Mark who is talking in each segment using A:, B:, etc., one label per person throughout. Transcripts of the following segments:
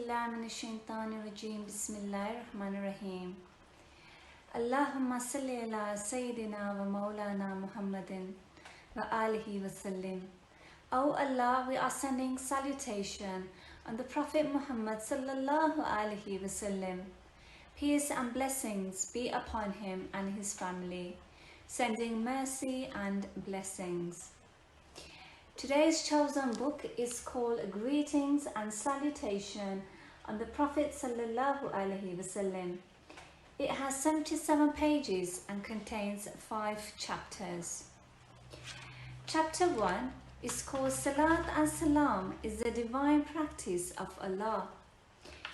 A: بالله من الشيطان الرجيم بسم الله الرحمن الرحيم اللهم صل على سيدنا ومولانا محمد وآله وسلم. O Allah, we are sending salutation on the Prophet Muhammad sallallahu alaihi wasallam. Peace and blessings be upon him and his family, sending mercy and blessings. Today's chosen book is called Greetings and Salutation on the Prophet sallallahu alaihi wasallam. It has 77 pages and contains 5 chapters. Chapter 1 is called Salat and Salam is the divine practice of Allah.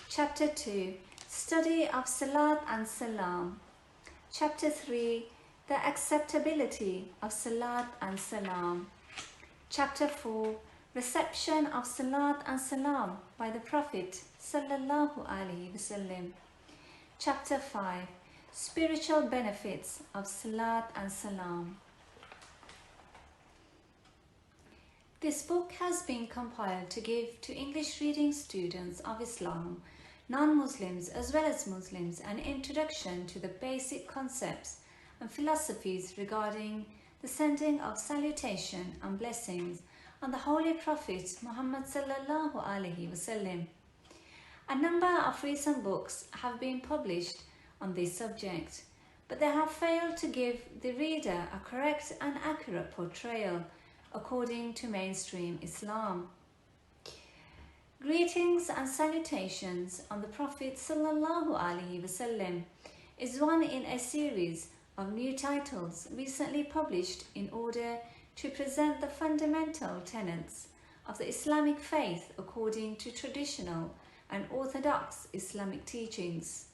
A: Chapter 2, Study of Salat and Salam. Chapter 3, The Acceptability of Salat and Salam. Chapter 4, Reception of Salat and Salam by the Prophet sallallahu alaihi wasallam. Chapter 5, Spiritual Benefits of Salat and Salam. This book has been compiled to give to English reading students of Islam, non-Muslims as well as Muslims, an introduction to the basic concepts and philosophies regarding the sending of salutation and blessings on the Holy Prophet Muhammad sallallahu alaihi wasallam. A number of recent books have been published on this subject, but they have failed to give the reader a correct and accurate portrayal according to mainstream Islam. Greetings and Salutations on the Prophet sallallahu alaihi wasallam is one in a series of new titles recently published in order to present the fundamental tenets of the Islamic faith according to traditional and orthodox Islamic teachings.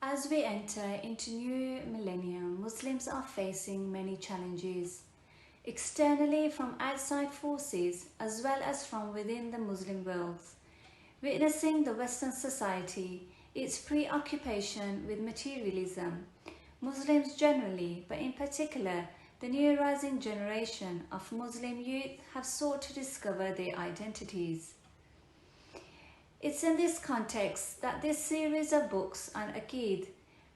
A: As we enter into new millennium, Muslims are facing many challenges, externally from outside forces as well as from within the Muslim world, witnessing the Western society, its preoccupation with materialism. Muslims generally, but in particular the new rising generation of Muslim youth, have sought to discover their identities. It's in this context that this series of books on Aqeed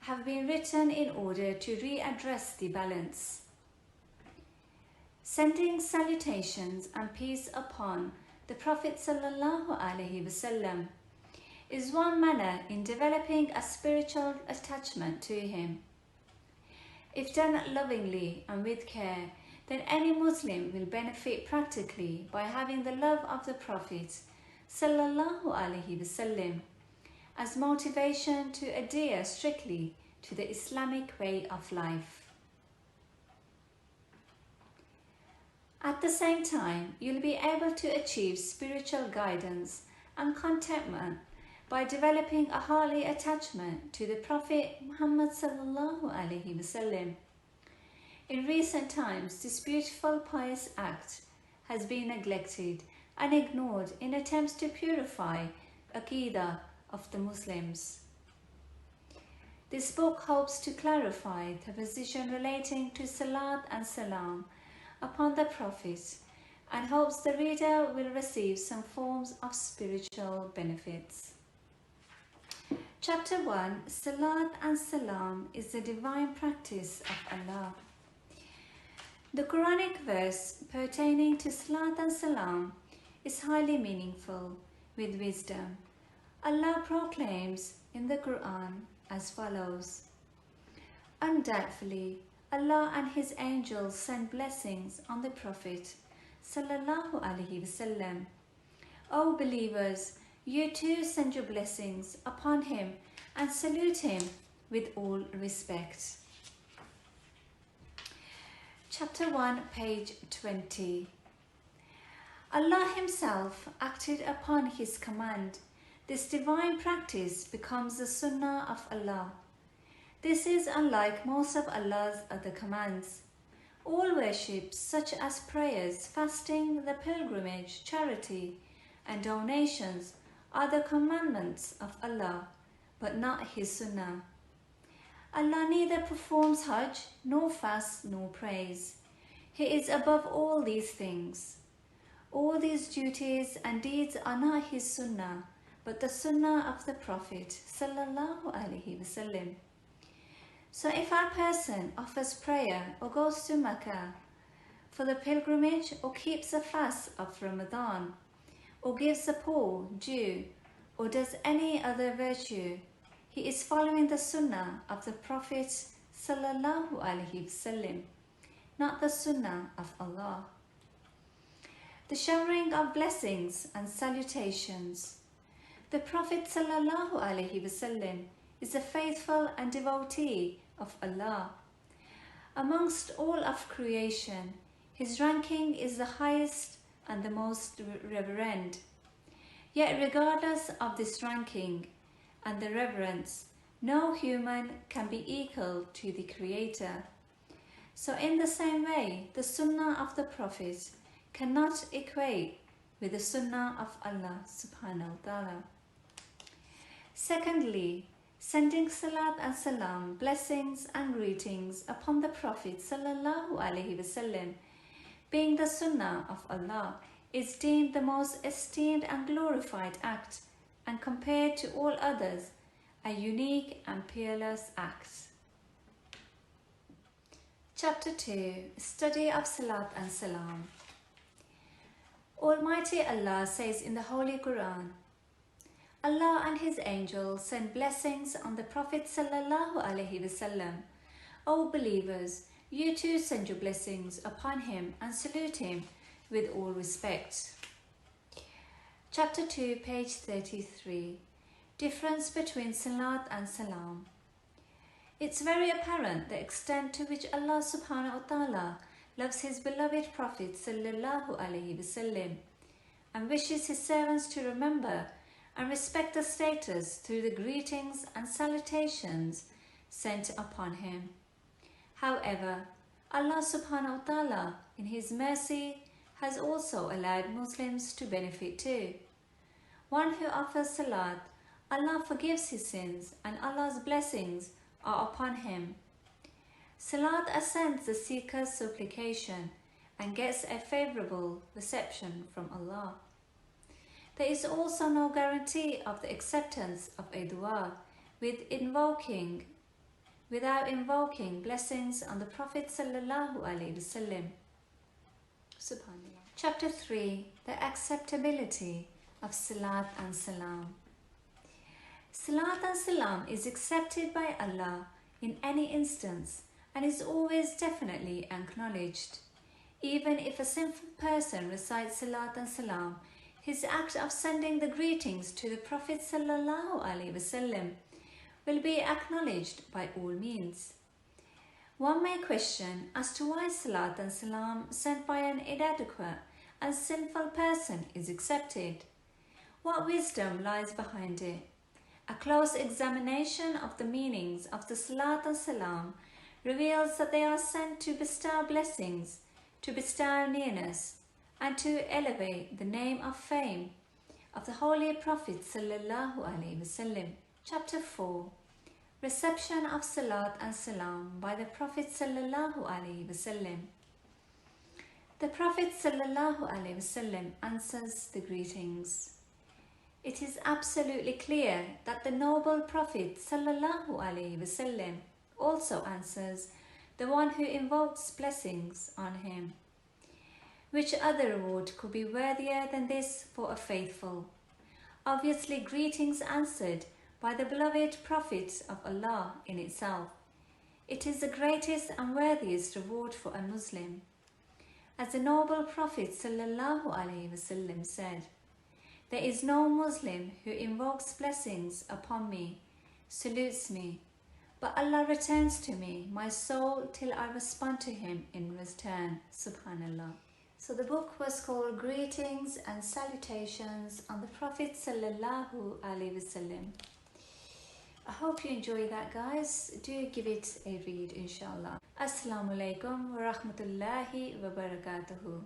A: have been written in order to readdress the balance. Sending salutations and peace upon the Prophet sallallahu alaihi wasallam is one manner in developing a spiritual attachment to him. If done lovingly and with care, then any Muslim will benefit practically by having the love of the Prophet sallallahu alaihi wasallam as motivation to adhere strictly to the Islamic way of life. At the same time, you'll be able to achieve spiritual guidance and contentment by developing a holy attachment to the Prophet Muhammad sallallahu alaihi wasallam. In recent times, this beautiful pious act has been neglected and ignored in attempts to purify Aqidah of the Muslims. This book hopes to clarify the position relating to Salat and Salam upon the Prophet and hopes the reader will receive some forms of spiritual benefits. Chapter 1, Salat and Salam is the divine practice of Allah. The Quranic verse pertaining to Salat and Salam is highly meaningful with wisdom. Allah proclaims in the Quran as follows: Undoubtedly, Allah and His angels send blessings on the Prophet sallallahu alaihi wasallam. O believers, you too send your blessings upon him and salute him with all respect. Chapter 1, page 20. Allah Himself acted upon His command. This divine practice becomes the Sunnah of Allah. This is unlike most of Allah's other commands. All worships such as prayers, fasting, the pilgrimage, charity, and donations are the commandments of Allah, but not His Sunnah. Allah neither performs Hajj, nor fasts, nor prays. He is above all these things. All these duties and deeds are not His Sunnah, but the Sunnah of the Prophet Sallallahu Alaihi Wasallam. So if a person offers prayer or goes to Mecca for the pilgrimage, or keeps a fast of Ramadan, or gives the poor due, or does any other virtue, he is following the Sunnah of the Prophet Sallallahu Alaihi Wasallam, not the Sunnah of Allah. The showering of blessings and salutations. The Prophet Sallallahu Alaihi Wasallam is a faithful and devotee of Allah. Amongst all of creation, his ranking is the highest and the most reverend. Yet regardless of this ranking and the reverence, no human can be equal to the Creator. So in the same way, the Sunnah of the Prophet cannot equate with the Sunnah of Allah subhanahu wa ta'ala. Secondly, sending Salat and Salam, blessings and greetings upon the Prophet Sallallahu Alaihi Wasallam, being the Sunnah of Allah, is deemed the most esteemed and glorified act, and compared to all others, a unique and peerless act. Chapter 2. Study of Salat and Salam. Almighty Allah says in the Holy Quran, Allah and His angels send blessings on the Prophet Sallallahu Alaihi Wasallam. O believers, you too send your blessings upon him and salute him with all respect. Chapter 2, page 33. Difference between Salat and Salam. It's very apparent the extent to which Allah subhanahu wa ta'ala loves his beloved Prophet Sallallahu Alaihi Wasallam and wishes his servants to remember and respect the status through the greetings and salutations sent upon him. However, Allah subhanahu wa ta'ala in his mercy has also allowed Muslims to benefit too. One who offers salat, Allah forgives his sins and Allah's blessings are upon him. Salat ascends the seeker's supplication and gets a favourable reception from Allah. There is also no guarantee of the acceptance of a dua without invoking blessings on the Prophet Sallallahu Alaihi Wasallam. Subhanallah. Chapter 3. The Acceptability of Salat and Salam. Salat and Salam is accepted by Allah in any instance and is always definitely acknowledged. Even if a sinful person recites Salat and Salam, his act of sending the greetings to the Prophet Sallallahu Alaihi Wasallam will be acknowledged by all means. One may question as to why Salat and Salam sent by an inadequate and sinful person is accepted. What wisdom lies behind it? A close examination of the meanings of the Salat and Salam reveals that they are sent to bestow blessings, to bestow nearness, and to elevate the name of fame of the Holy Prophet Sallallahu Alaihi Wasallam. Chapter 4. Reception of Salat and Salam by the Prophet Sallallahu Alaihi Wasallam. The Prophet Sallallahu Alaihi Wasallam answers the greetings. It is absolutely clear that the noble Prophet Sallallahu Alaihi Wasallam also answers the one who invokes blessings on him. Which other reward could be worthier than this for a faithful? Obviously, greetings answered by the beloved Prophet of Allah in itself. It is the greatest and worthiest reward for a Muslim. As the noble Prophet Sallallahu Alaihi Wasallam said, there is no Muslim who invokes blessings upon me, salutes me, but Allah returns to me my soul till I respond to him in return. Subhanallah. So the book was called Greetings and Salutations on the Prophet Sallallahu Alaihi Wasallam. I hope you enjoy that, guys. Do give it a read, inshallah. Assalamu alaikum wa rahmatullahi wa barakatuhu.